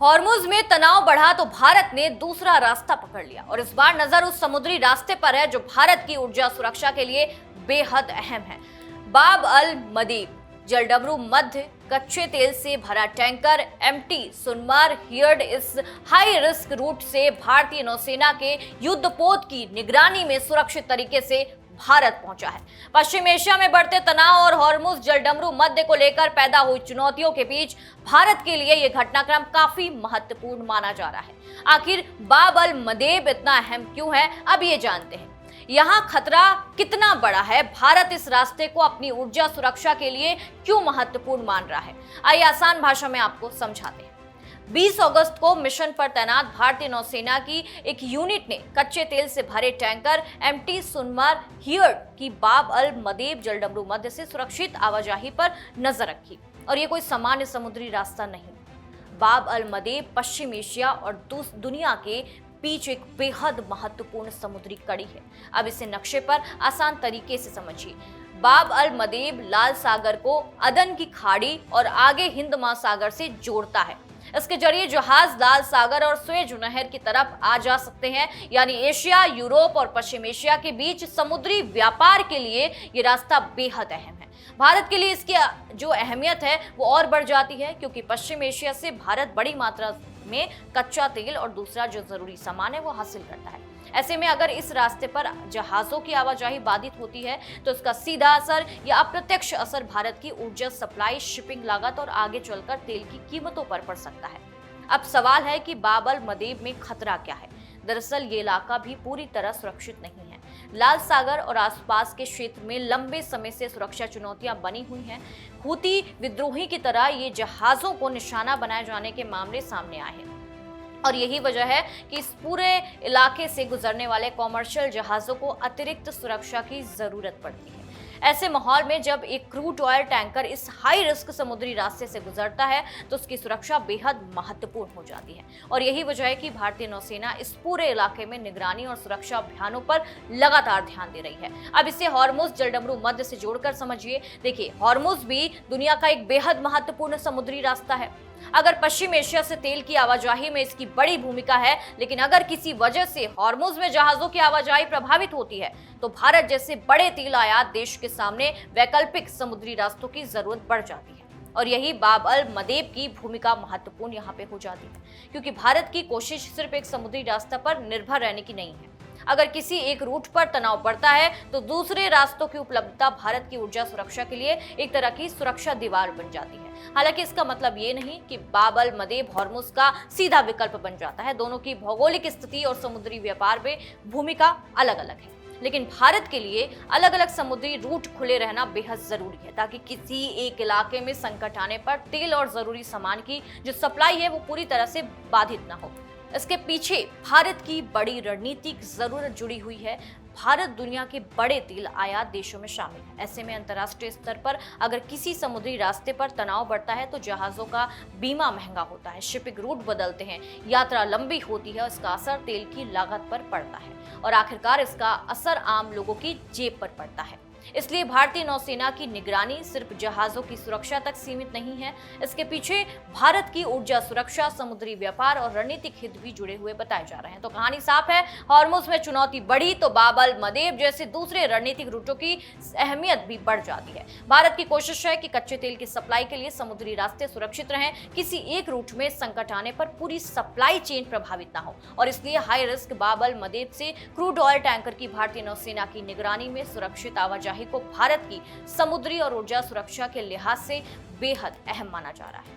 Hormuz में तनाव बढ़ा तो भारत ने दूसरा रास्ता पकड़ लिया और इस बार नजर उस समुद्री रास्ते पर है जो भारत की ऊर्जा सुरक्षा के लिए बेहद अहम है। बाब अल मदीब जलडमरू मध्य कच्चे तेल से भरा टैंकर एमटी सुनमार हियर्ड इस हाई रिस्क रूट से भारतीय नौसेना के युद्धपोत की निगरानी में सुरक्षित तरीके से भारत पहुंचा है। पश्चिम एशिया में बढ़ते तनाव और हॉर्मुज जलडमरू मध्य को लेकर पैदा हुई चुनौतियों के बीच भारत के लिए यह घटनाक्रम काफी महत्वपूर्ण माना जा रहा है। आखिर बाब अल मदेब इतना अहम क्यों है, अब ये जानते हैं। यहाँ खतरा कितना बड़ा है, भारत इस रास्ते को अपनी ऊर्जा सुरक्षा के लिए क्यों महत्वपूर्ण मान रहा है, आइए आसान भाषा में आपको समझाते हैं। 20 अगस्त को मिशन पर तैनात भारतीय नौसेना की एक यूनिट ने कच्चे तेल से भरे टैंकर एमटी सुनमार हियर्ड की बाब अल मदेब जलडमरू मध्य से सुरक्षित आवाजाही पर नजर रखी। और ये कोई सामान्य समुद्री रास्ता नहीं, बाब अल मदेब पश्चिम एशिया और दुनिया के बीच एक बेहद महत्वपूर्ण समुद्री कड़ी है। अब इसे नक्शे पर आसान तरीके से समझिए। बाब अल मदेब लाल सागर को अदन की खाड़ी और आगे हिंद महासागर से जोड़ता है। इसके जरिए जहाज लाल सागर और स्वेज नहर की तरफ आ जा सकते हैं, यानी एशिया, यूरोप और पश्चिम एशिया के बीच समुद्री व्यापार के लिए ये रास्ता बेहद अहम है। भारत के लिए इसकी जो अहमियत है वो और बढ़ जाती है, क्योंकि पश्चिम एशिया से भारत बड़ी मात्रा में कच्चा तेल और दूसरा जो जरूरी सामान है वो हासिल करता है। ऐसे में अगर इस रास्ते पर जहाजों की आवाजाही बाधित होती है तो इसका सीधा असर या अप्रत्यक्ष असर भारत की ऊर्जा सप्लाई, शिपिंग लागत और आगे चलकर तेल की कीमतों पर पड़ सकता है। अब सवाल है कि बाब अल मदेब में खतरा क्या है। दरअसल ये इलाका भी पूरी तरह सुरक्षित नहीं है। लाल सागर और आसपास के क्षेत्र में लंबे समय से सुरक्षा चुनौतियां बनी हुई हैं। हूती विद्रोही की तरह ये जहाजों को निशाना बनाए जाने के मामले सामने आए हैं और यही वजह है कि इस पूरे इलाके से गुजरने वाले कॉमर्शियल जहाजों को अतिरिक्त सुरक्षा की जरूरत पड़ती है। ऐसे माहौल में जब एक क्रूड ऑयल टैंकर इस हाई रिस्क समुद्री रास्ते से गुजरता है तो उसकी सुरक्षा बेहद महत्वपूर्ण हो जाती है और यही वजह है कि भारतीय नौसेना इस पूरे इलाके में निगरानी और सुरक्षा अभियानों पर लगातार ध्यान दे रही है। अब इसे हॉर्मुज जलडमरू मध्य से जोड़कर समझिए। देखिए, हॉर्मुज भी दुनिया का एक बेहद महत्वपूर्ण समुद्री रास्ता है। अगर पश्चिम एशिया से तेल की आवाजाही में इसकी बड़ी भूमिका है, लेकिन अगर किसी वजह से हॉर्मुज में जहाजों की आवाजाही प्रभावित होती है तो भारत जैसे बड़े तेल आयात देश के सामने वैकल्पिक समुद्री रास्तों की जरूरत बढ़ जाती है। और यही बाब अल मदेब की भूमिका महत्वपूर्ण यहाँ पे हो जाती है, क्योंकि भारत की कोशिश सिर्फ एक समुद्री रास्ता पर निर्भर रहने की नहीं है। अगर किसी एक रूट पर तनाव बढ़ता है तो दूसरे रास्तों की उपलब्धता भारत की ऊर्जा सुरक्षा के लिए एक तरह की सुरक्षा दीवार बन जाती है। हालांकि इसका मतलब ये नहीं कि बाब अल मदेब हॉर्मुज का सीधा विकल्प बन जाता है। दोनों की भौगोलिक स्थिति और समुद्री व्यापार में भूमिका अलग अलग है, लेकिन भारत के लिए अलग अलग समुद्री रूट खुले रहना बेहद जरूरी है, ताकि किसी एक इलाके में संकट आने पर तेल और जरूरी सामान की जो सप्लाई है वो पूरी तरह से बाधित ना हो। इसके पीछे भारत की बड़ी रणनीतिक जरूरत जुड़ी हुई है। भारत दुनिया के बड़े तेल आयात देशों में शामिल है। ऐसे में अंतर्राष्ट्रीय स्तर पर अगर किसी समुद्री रास्ते पर तनाव बढ़ता है तो जहाजों का बीमा महंगा होता है, शिपिंग रूट बदलते हैं, यात्रा लंबी होती है, इसका असर तेल की लागत पर पड़ता है और आखिरकार इसका असर आम लोगों की जेब पर पड़ता है। इसलिए भारतीय नौसेना की निगरानी सिर्फ जहाजों की सुरक्षा तक सीमित नहीं है, इसके पीछे भारत की ऊर्जा सुरक्षा, समुद्री व्यापार और रणनीतिक हित भी जुड़े हुए बताए जा रहे हैं। तो कहानी साफ है, हॉर्मुज में चुनौती बढ़ी तो बाब अल मदेब जैसे दूसरे रणनीतिक रूटों की अहमियत भी बढ़ जाती है। भारत की कोशिश है कि कच्चे तेल की सप्लाई के लिए समुद्री रास्ते सुरक्षित रहें, किसी एक रूट में संकट आने पर पूरी सप्लाई चेन प्रभावित ना हो और इसलिए हाई रिस्क बाब अल मदेब से क्रूड ऑयल टैंकर की भारतीय नौसेना की निगरानी में सुरक्षित आवाजाही को भारत की समुद्री और ऊर्जा सुरक्षा के लिहाज से बेहद अहम माना जा रहा है।